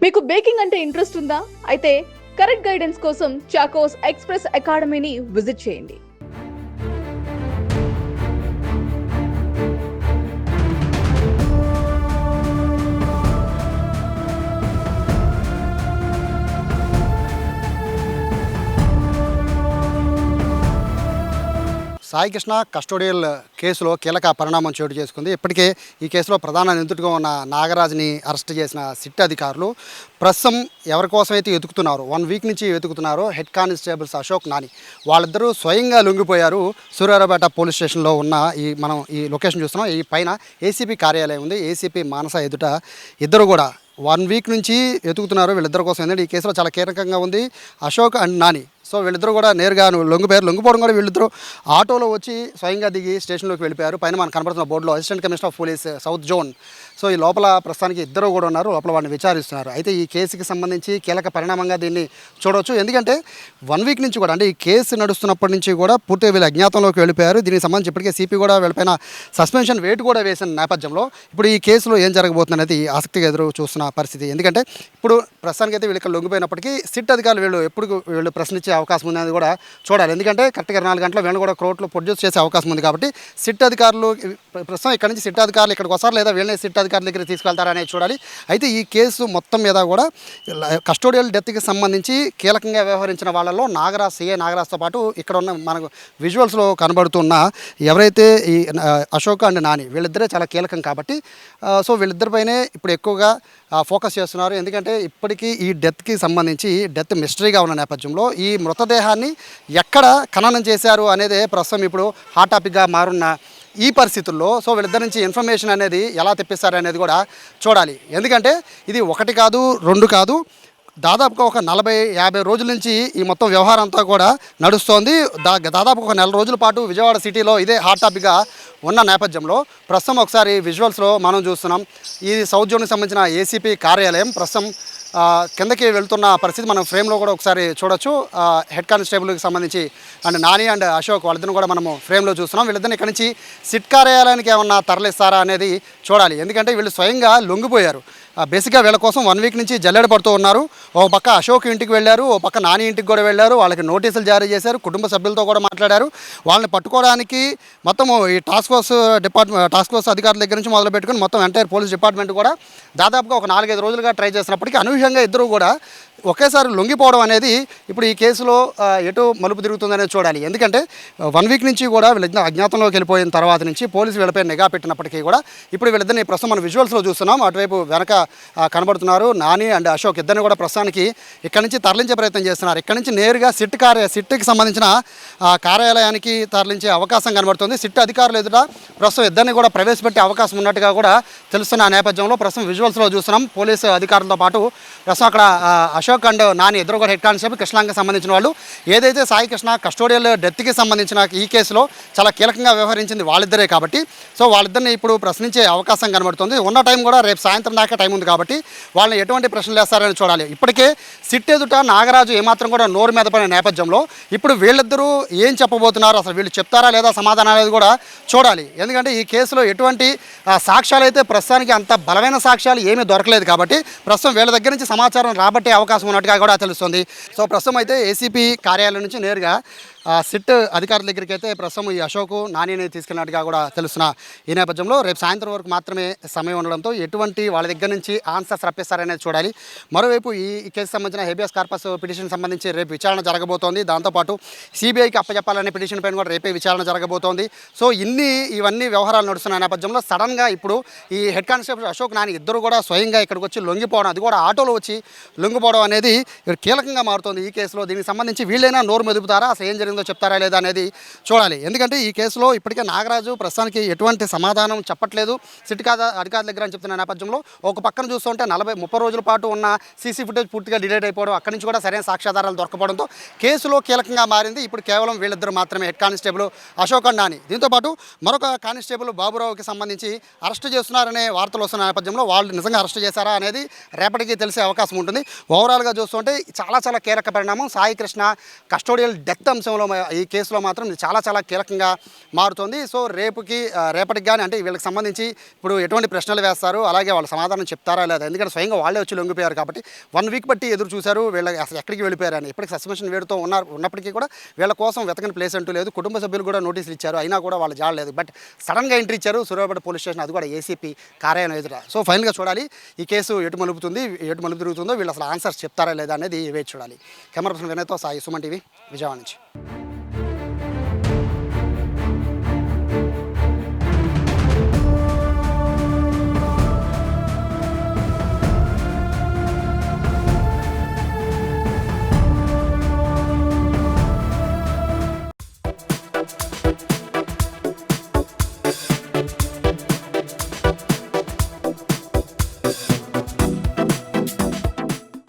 మీకు బేకింగ్ అంటే ఇంట్రెస్ట్ ఉందా? అయితే కరెక్ట్ గైడెన్స్ కోసం చాకోస్ ఎక్స్‌ప్రెస్ అకాడమీని విజిట్ చేయండి. సాయి కృష్ణ కస్టోడియల్ కేసులో కీలక పరిణామం చోటు చేసుకుంది. ఇప్పటికే ఈ కేసులో ప్రధాన నిందితుడిగా ఉన్న నాగరాజ్ని అరెస్ట్ చేసిన సిట్ అధికారులు ప్రస్తుతం ఎవరి కోసమైతే వెతుకుతున్నారో 1 వీక్ నుంచి వెతుకుతున్నారో హెడ్ కానిస్టేబుల్స్ అశోక్, నాని వాళ్ళిద్దరూ స్వయంగా లొంగిపోయారు. సూర్యారావుపేట పోలీస్ స్టేషన్లో ఉన్న మనం ఈ లొకేషన్ చూస్తున్నాం. ఈ పైన ఏసీపీ కార్యాలయం ఉంది. ఏసీపీ మానస ఎదుట ఇద్దరు కూడా 1 వీక్ నుంచి వెతుకుతున్నారు వీళ్ళిద్దరి కోసం. ఎందుకంటే ఈ కేసులో చాలా కీలకంగా ఉంది అశోక్ అండ్ నాని. సో వీళ్ళిద్దరూ కూడా నేరుగా లొంగిపోవడం కూడా వీళ్ళిద్దరూ ఆటోలో వచ్చి స్వయంగా దిగి స్టేషన్లోకి వెళ్ళిపోయారు. పైన మనకు కనబడుతున్న బోర్డులో assistant commissioner of police south zone. So ఈ లోపల ప్రస్తుతానికి ఇద్దరు కూడా ఉన్నారు, లోపల వాడిని విచారిస్తున్నారు. అయితే ఈ కేసుకి సంబంధించి కీలక పరిణామంగా దీన్ని చూడవచ్చు. ఎందుకంటే 1 వీక్ నుంచి కూడా, అంటే ఈ కేసు నడుస్తున్నప్పటి నుంచి కూడా పూర్తిగా వీళ్ళు అజ్ఞాతంలోకి వెళ్ళిపోయారు. దీనికి సంబంధించి ఇప్పటికే సిపి కూడా వీళ్ళపైన సస్పెన్షన్ వేటు కూడా వేసిన నేపథ్యంలో ఇప్పుడు ఈ కేసులో ఏం జరగబోతుంది అనేది ఆసక్తిగా ఎదురు చూస్తున్న పరిస్థితి. ఎందుకంటే ఇప్పుడు ప్రస్తుతానికి అయితే వీళ్ళకి లొంగిపోయినప్పటికీ సిట్ అధికారులు వీళ్ళు ప్రశ్నించే అవకాశం ఉంది అనేది కూడా చూడాలి. ఎందుకంటే కరెక్ట్గా 24 గంటల వీళ్ళు కూడా కోర్టులో ప్రొడ్యూస్ చేసే అవకాశం ఉంది. కాబట్టి సిట్ అధికారులు ప్రస్తుతం ఇక్కడ నుంచి సిట్ అధికారులు ఇక్కడికి వస్తారు, లేదా వీళ్ళని సిట్ అధికారుల దగ్గర తీసుకెళ్తారా అనేది చూడాలి. అయితే ఈ కేసు మొత్తం మీద కూడా కస్టోడియల్ డెత్కి సంబంధించి కీలకంగా వ్యవహరించిన వాళ్ళలో సిఐ నాగరాజ్తో పాటు ఇక్కడ ఉన్న మనకు విజువల్స్లో కనబడుతున్న ఎవరైతే ఈ అశోక్ అండ్ నాని వీళ్ళిద్దరే చాలా కీలకం. కాబట్టి సో వీళ్ళిద్దరిపైనే ఇప్పుడు ఎక్కువగా ఫోకస్ చేస్తున్నారు. ఎందుకంటే ఇప్పటికీ ఈ డెత్కి సంబంధించి డెత్ మిస్టరీగా ఉన్న నేపథ్యంలో ఈ మృతదేహాన్ని ఎక్కడ ఖననం చేశారు అనేది ప్రస్తుతం ఇప్పుడు హాట్ టాపిక్గా మారున్న ఈ పరిస్థితుల్లో సో వీళ్ళిద్దరి నుంచి ఇన్ఫర్మేషన్ అనేది ఎలా తెప్పిస్తారు అనేది కూడా చూడాలి. ఎందుకంటే ఇది 1 కాదు 2 కాదు, దాదాపుగా ఒక 40-50 రోజుల నుంచి ఈ మొత్తం వ్యవహారం అంతా కూడా నడుస్తోంది. దాదాపు ఒక 1 రోజుల పాటు విజయవాడ సిటీలో ఇదే హాట్ టాపిక్గా ఉన్న నేపథ్యంలో ప్రస్తుతం ఒకసారి విజువల్స్లో మనం చూస్తున్నాం. ఈ సౌత్ జోన్కి సంబంధించిన ఏసీపీ కార్యాలయం ప్రస్తుతం కిందకి వెళ్తున్న పరిస్థితి మనం ఫ్రేమ్లో కూడా ఒకసారి చూడొచ్చు. హెడ్ కానిస్టేబుల్కి సంబంధించి అండ్ నాని అండ్ అశోక్ వాళ్ళిద్దరిని కూడా మనము ఫ్రేమ్లో చూస్తున్నాం. వీళ్ళిద్దరిని ఇక్కడ నుంచి సిట్ కార్యాలయానికి ఏమన్నా తరలిస్తారా అనేది చూడాలి. ఎందుకంటే వీళ్ళు స్వయంగా లొంగిపోయారు. బేసిక్గా వీళ్ళ కోసం 1 వీక్ నుంచి జల్లెడ పడుతూ ఉన్నారు. ఓ పక్క అశోక్ ఇంటికి వెళ్ళారు, ఓ పక్క నాని ఇంటికి కూడా వెళ్ళారు. వాళ్ళకి నోటీసులు జారీ చేశారు, కుటుంబ సభ్యులతో కూడా మాట్లాడారు. వాళ్ళని పట్టుకోవడానికి మొత్తం ఈ టాస్క్ ఫోర్స్ అధికారుల దగ్గర నుంచి మొదలు పెట్టుకుని మొత్తం ఎంటైర్ పోలీస్ డిపార్ట్మెంట్ కూడా దాదాపుగా ఒక 4-5 రోజులుగా ట్రై చేసినప్పటికీ అనూహ్యంగా ఇద్దరు కూడా ఒకేసారి లొంగిపోవడం అనేది ఇప్పుడు ఈ కేసులో ఎటు మలుపు తిరుగుతుందనేది చూడాలి. ఎందుకంటే 1 వీక్ నుంచి కూడా వీళ్ళ అజ్ఞాతంలోకి వెళ్ళిపోయిన తర్వాత నుంచి పోలీసులు వీళ్ళపై నిఘా పెట్టినప్పటికీ కూడా ఇప్పుడు వీళ్ళిద్దరిని ప్రస్తుతం మన విజువల్స్లో చూస్తున్నాం. అటువైపు వెనక కనబడుతున్నారు నాని అండ్ అశోక్. ఇద్దరిని కూడా ప్రస్తుతానికి ఇక్కడ నుంచి తరలించే ప్రయత్నం చేస్తున్నారు. ఇక్కడ నుంచి నేరుగా సిట్కి సంబంధించిన కార్యాలయానికి తరలించే అవకాశం కనబడుతుంది. సిట్ అధికారులు ఎదుట ప్రస్తుతం ఇద్దరిని కూడా ప్రవేశపెట్టే అవకాశం ఉన్నట్టుగా కూడా తెలుస్తున్న నేపథ్యంలో ప్రస్తుతం విజువల్స్లో చూస్తున్నాం. పోలీసు అధికారులతో పాటు ప్రస్తుతం అక్కడ అశోక్ అండ్ నాని ఇద్దరు కూడా హెడ్ కానిస్టేబుల్ కృష్ణాంగకి సంబంధించిన వాళ్ళు. ఏదైతే సాయి కృష్ణ కస్టోడియల్ డెత్కి సంబంధించిన ఈ కేసులో చాలా కీలకంగా వ్యవహరించింది వాళ్ళిద్దరే. కాబట్టి సో వాళ్ళిద్దరిని ఇప్పుడు ప్రశ్నించే అవకాశం కనబడుతుంది. ఉన్న టైం కూడా రేపు సాయంత్రం దాకా టైం ఉంది. కాబట్టి వాళ్ళని ఎటువంటి ప్రశ్నలు వేస్తారని చూడాలి. ఇప్పటికే సిట్ ఎదుట నాగరాజు ఏమాత్రం కూడా నోరు మీద పడిన నేపథ్యంలో ఇప్పుడు వీళ్ళిద్దరూ ఏం చెప్పబోతున్నారు, అసలు వీళ్ళు చెప్తారా లేదా సమాధానం అనేది కూడా చూడాలి. ఎందుకంటే ఈ కేసులో ఎటువంటి సాక్ష్యాలు అయితే ప్రస్తుతానికి అంత బలమైన సాక్ష్యాలు ఏమీ దొరకలేదు. కాబట్టి ప్రస్తుతం వీళ్ళ దగ్గర నుంచి సమాచారం రాబట్టే అవకాశం ఉన్నట్టుగా కూడా తెలుస్తుంది. సో ప్రస్తుతం అయితే ఏసీపీ కార్యాలయం నుంచి నేరుగా సిట్ అధికారుల దగ్గరికి అయితే ప్రస్తుతం ఈ అశోక్ నానిని తీసుకెళ్ళినట్టుగా కూడా తెలుస్తున్న ఈ నేపథ్యంలో రేపు సాయంత్రం వరకు మాత్రమే సమయం ఉండడంతో ఎటువంటి వాళ్ళ దగ్గర నుంచి ఆన్సర్స్ రప్పిస్తారనేది చూడాలి. మరోవైపు ఈ కేసు సంబంధించిన హేబియస్ కార్పస్ పిటిషన్ సంబంధించి రేపు విచారణ జరగబోతోంది. దాంతోపాటు సిబిఐకి అప్పచెప్పాలనే పిటిషన్ పైన కూడా రేపే విచారణ జరగబోతోంది. సో ఇవన్నీ వ్యవహారాలు నడుస్తున్న నేపథ్యంలో సడన్గా ఇప్పుడు ఈ హెడ్ కానిస్టేబుల్ అశోక్ నాని ఇద్దరు కూడా స్వయంగా ఇక్కడికి వచ్చి లొంగిపోవడం, అది కూడా ఆటోలో వచ్చి లొంగిపోవడం అనేది కీలకంగా మారుతుంది ఈ కేసులో. దీనికి సంబంధించి వీళ్ళైనా నోరు మెదుపుతారా, అసలు ఏం జరిగిందో చెప్తారా లేదా అనేది చూడాలి. ఎందుకంటే ఈ కేసులో ఇప్పటికే నాగరాజు ప్రస్తుతానికి ఎటువంటి సమాధానం చెప్పట్లేదు సిట్ అధికారుల దగ్గర అని చెప్తున్న నేపథ్యంలో ఒక పక్కన చూస్తుంటే 40-30 రోజుల పాటు ఉన్న సీసీ ఫుటేజ్ పూర్తిగా డిలీట్ అయిపోవడం, అక్కడి నుంచి కూడా సరైన సాక్ష్యాధారాలు దొరకపోవడంతో కేసులో కీలకంగా మారింది. ఇప్పుడు కేవలం వీళ్ళిద్దరు మాత్రమే, head constable Ashok and Nani. దీంతోపాటు మరొక కానిస్టేబుల్ బాబురావుకి సంబంధించి అరెస్ట్ చేస్తున్నారనే వార్తలు వస్తున్న నేపథ్యంలో వాళ్ళు నిజంగా అరెస్ట్ చేశారా అనేది రేపటికి తెలిసే అవకాశం ఉంటుంది. ఓవరాల్గా చూస్తుంటే చాలా కీలక పరిణామం సాయి కృష్ణ కస్టోడియల్ డెత్ అంశంలో ఈ కేసులో మాత్రం ఇది చాలా చాలా కీలకంగా మారుతోంది. సో రేపటికి కానీ అంటే వీళ్ళకి సంబంధించి ఇప్పుడు ఎటువంటి ప్రశ్నలు వేస్తారు, అలాగే వాళ్ళు సమాధానం చెప్తారా లేదా, ఎందుకంటే స్వయంగా వాళ్ళే వచ్చి లొంగిపోయారు కాబట్టి 1 వీక్ బట్టి ఎదురు చూశారు వీళ్ళకి అసలు ఎక్కడికి వెళ్ళిపోయారని. ఇప్పటికి సస్పెన్షన్ వేడుతో ఉన్నప్పటికీ కూడా వీళ్ళ కోసం వెతకని ప్లేస్ అంటూ లేదు. కుటుంబ సభ్యులు కూడా నోటీసులు ఇచ్చారు, అయినా కూడా వాళ్ళు జాడలేదు. బట్ సడన్గా ఎంట్రీ ఇచ్చారు సూర్యాపేట పోలీస్ స్టేషన్, అది కూడా ఏసీపీ కార్యాలయం ఎదుట. సో ఫైనల్గా చూడాలి ఈ కేసు ఎటు మలుపు తిరుగుతుందో, వీళ్ళు అసలు ఆన్సర్స్ చెప్తారా లేదా అనేది వేచి చూడాలి. కెమెరా పర్సన్ వినయ్తో సాయి, సుమన్ టీవీ, విజయవాడ నుంచి.